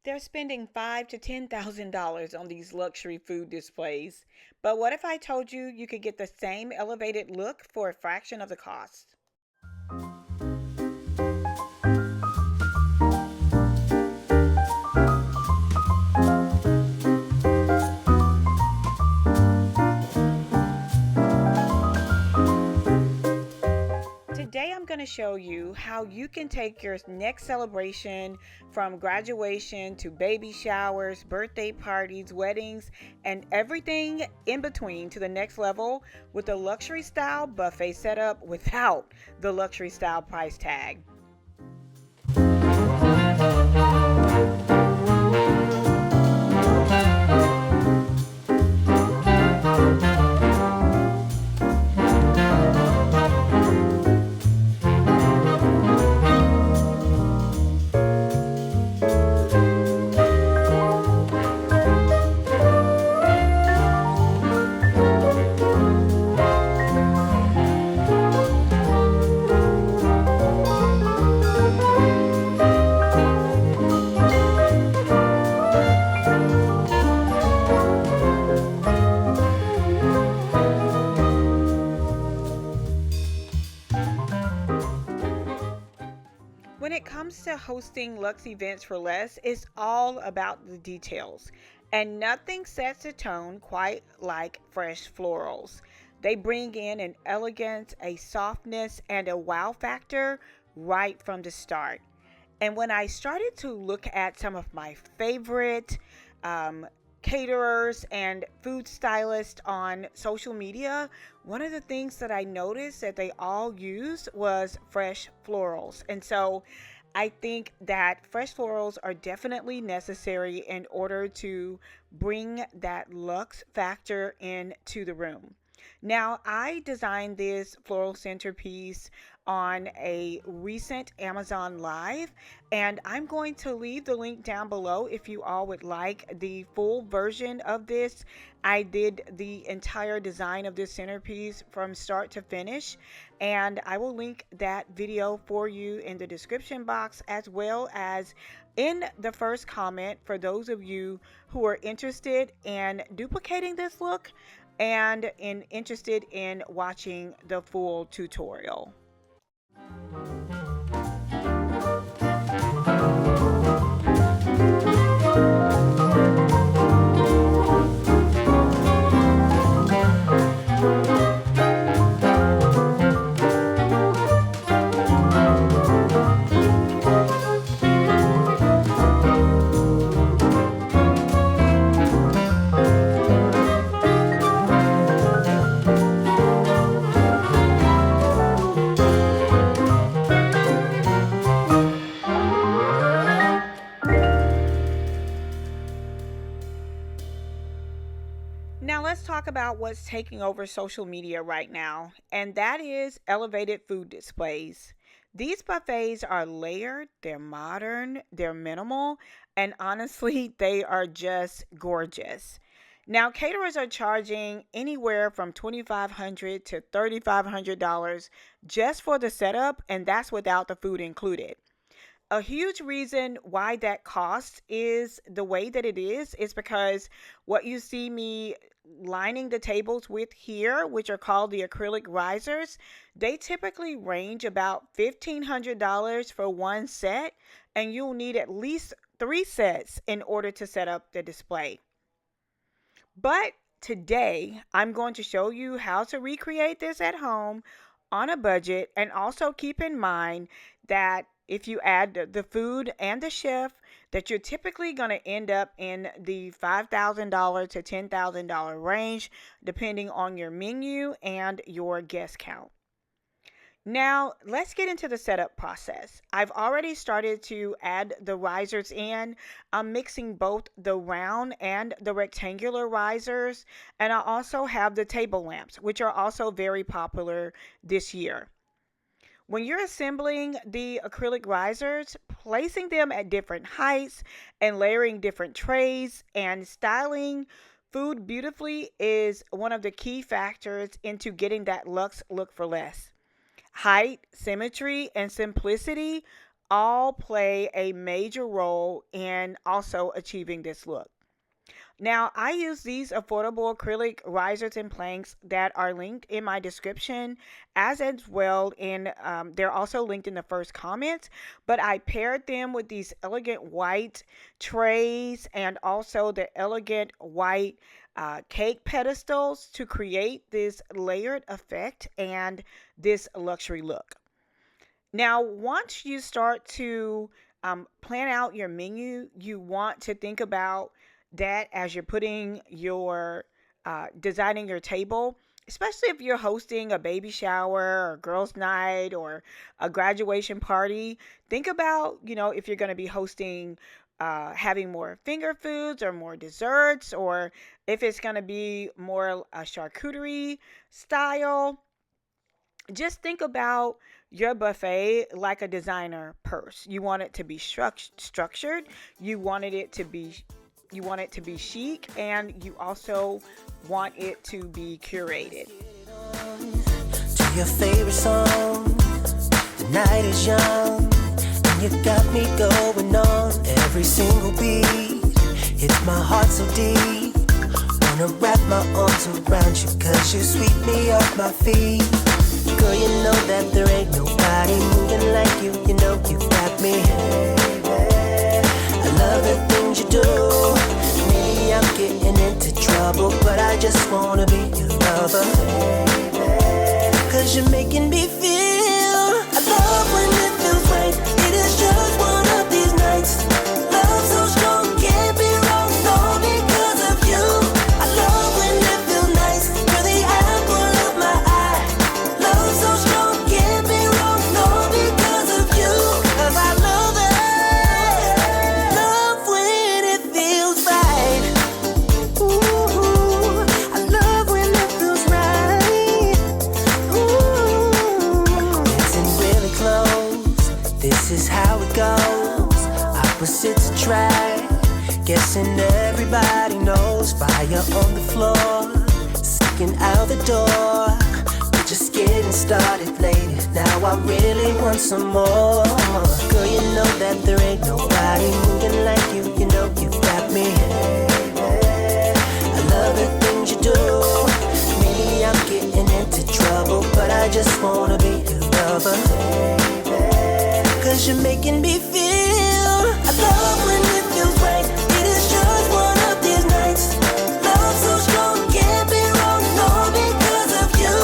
They're spending five to $10,000 on these luxury food displays. But what if I told you you could get the same elevated look for a fraction of the cost? Today, I'm going to show you how you can take your next celebration from graduation to baby showers, birthday parties, weddings, and everything in between to the next level with a luxury style buffet setup without the luxury style price tag. When it comes to hosting Lux events for less, it's all about the details. And nothing sets a tone quite like fresh florals. They bring in an elegance, a softness, and a wow factor right from the start. And when I started to look at some of my favorite um, caterers and food stylists on social media, one of the things that I noticed that they all use was fresh florals. And so I think that fresh florals are definitely necessary in order to bring that luxe factor into the room. Now, I designed this floral centerpiece on a recent Amazon Live, and I'm going to leave the link down below if you all would like the full version of this. I did the entire design of this centerpiece from start to finish, and I will link that video for you in the description box as well as in the first comment for those of you who are interested in duplicating this look and interested in watching the full tutorial. Now, let's talk about what's taking over social media right now, and that is elevated food displays. These buffets are layered, they're modern, they're minimal, and honestly, they are just gorgeous. Now, caterers are charging anywhere from $2,500 to $3,500 just for the setup, and that's without the food included. A huge reason why that cost is the way that it is because what you see me lining the tables with here, which are called the acrylic risers, they typically range about $1,500 for one set, and you'll need at least three sets in order to set up the display. But today, I'm going to show you how to recreate this at home on a budget, and also keep in mind that if you add the food and the chef, that you're typically going to end up in the $5,000 to $10,000 range, depending on your menu and your guest count. Now, let's get into the setup process. I've already started to add the risers in. I'm mixing both the round and the rectangular risers, and I also have the table lamps, which are also very popular this year. When you're assembling the acrylic risers, placing them at different heights and layering different trays and styling food beautifully is one of the key factors into getting that luxe look for less. Height, symmetry, and simplicity all play a major role in also achieving this look. Now, I use these affordable acrylic risers and planks that are linked in my description as well. And they're also linked in the first comments. But I paired them with these elegant white trays and also the elegant white cake pedestals to create this layered effect and this luxury look. Now, once you start to plan out your menu, you want to think about that as you're putting your designing your table, especially if you're hosting a baby shower or girls' night or a graduation party. Think about, if you're going to be hosting. Having more finger foods or more desserts, or if it's going to be more a charcuterie style. Just think about your buffet like a designer purse. You want it to be structured. You want it to be chic, and you also want it to be curated. To your favorite song, the night is young, and you got me going on. Every single beat hits my heart so deep. Wanna wrap my arms around you, 'cause you sweep me off my feet. Girl, you know that there ain't nobody moving like you. You know you got me. I love the things you do. Maybe I'm getting into trouble, but I just wanna be your lover. 'Cause you're making me feel. I love when it feels right. It is just one of these nights. Love so strong, can't be wrong. All because of you. I love when it feels nice. You're the apple of my eye. Love so strong, can't be wrong. All because of you. 'Cause I love it. Love when it feels right. Ooh, I love when it feels right. Ooh, listen really close. This is how it goes. Opposites attract. Guessing everybody knows. Fire on the floor, sneaking out the door. We're just getting started, lady. Now I really want some more. Girl, you know that there ain't nobody moving like you. You know you got me. I love the things you do. Maybe I'm getting into trouble, but I just wanna be your lover. 'Cause you're making me feel. I love when it feels right. It is just one of these nights. Love so strong, can't be wrong. All because of you.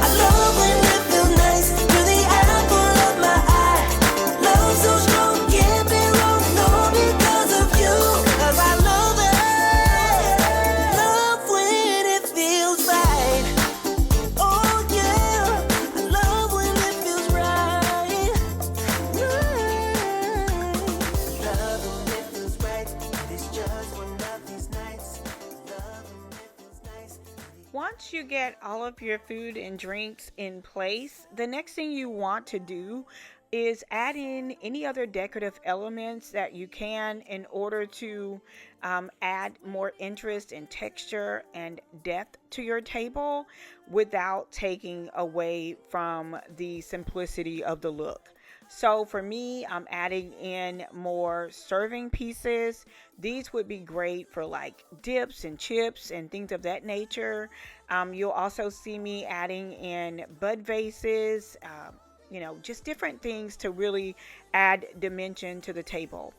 I love when it feels nice. You're the apple of my eye. Love so strong, can't be wrong. All because of you. 'Cause I love it. Love when it feels right. Oh yeah. I love when it feels right. Love when it feels right. It is just one of these nights. Love when it feels nice. Once you get all of your food and drinks in place, the next thing you want to do is add in any other decorative elements that you can in order to add more interest and texture and depth to your table without taking away from the simplicity of the look. So for me, I'm adding in more serving pieces. These would be great for like dips and chips and things of that nature. You'll also see me adding in bud vases, just different things to really add dimension to the table.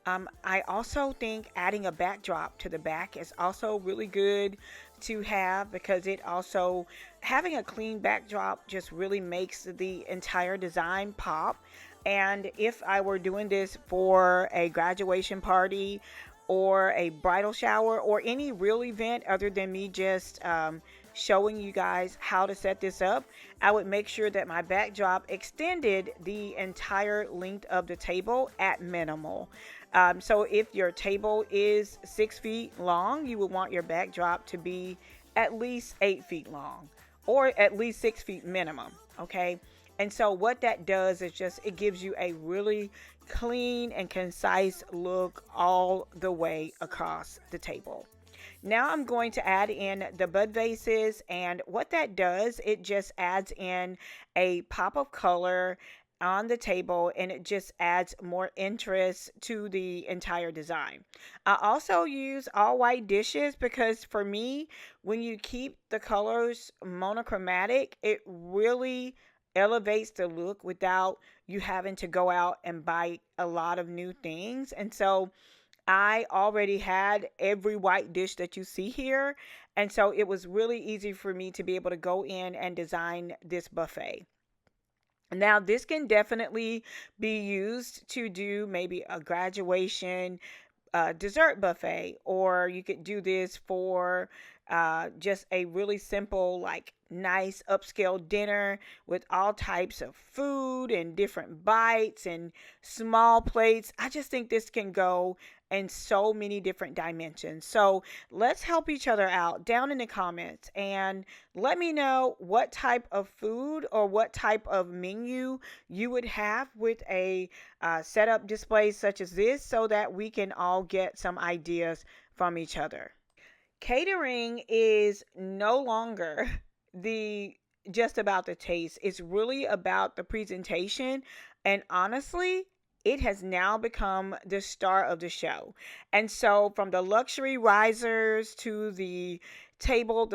I also think adding a backdrop to the back is also really good to have, because it also, having a clean backdrop just really makes the entire design pop. And if I were doing this for a graduation party or a bridal shower or any real event other than me just showing you guys how to set this up, I would make sure that my backdrop extended the entire length of the table at minimal. So if your table is 6 feet long, you would want your backdrop to be at least 8 feet long, or at least 6 feet minimum. Okay. And so what that does is just, it gives you a really clean and concise look all the way across the table. Now I'm going to add in the bud vases, and what that does, it just adds in a pop of color on the table, and it just adds more interest to the entire design. I also use all white dishes because for me, when you keep the colors monochromatic, it really elevates the look without you having to go out and buy a lot of new things. And so I already had every white dish that you see here. And so it was really easy for me to be able to go in and design this buffet. Now, this can definitely be used to do maybe a graduation dessert buffet, or you could do this for just a really simple, like nice upscale dinner with all types of food and different bites and small plates. I just think this can go in so many different dimensions. So let's help each other out down in the comments and let me know what type of food or what type of menu you would have with a setup display such as this so that we can all get some ideas from each other. Catering is no longer the just about the taste. It's really about the presentation, and honestly, it has now become the star of the show. And so from the luxury risers to the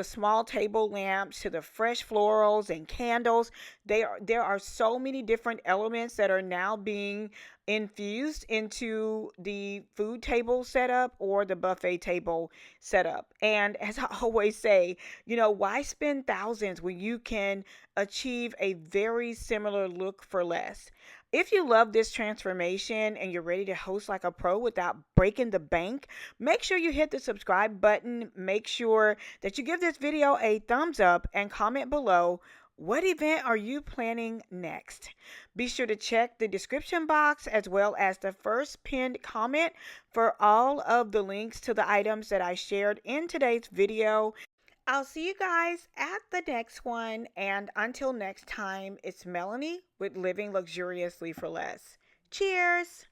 small table lamps to the fresh florals and candles, there are so many different elements that are now being infused into the food table setup or the buffet table setup. And as I always say, why spend thousands when you can achieve a very similar look for less? If you love this transformation and you're ready to host like a pro without breaking the bank, make sure you hit the subscribe button. Make sure that you give this video a thumbs up and comment below, what event are you planning next? Be sure to check the description box as well as the first pinned comment for all of the links to the items that I shared in today's video. I'll see you guys at the next one. And until next time, it's Melanie with Living Luxuriously for Less. Cheers!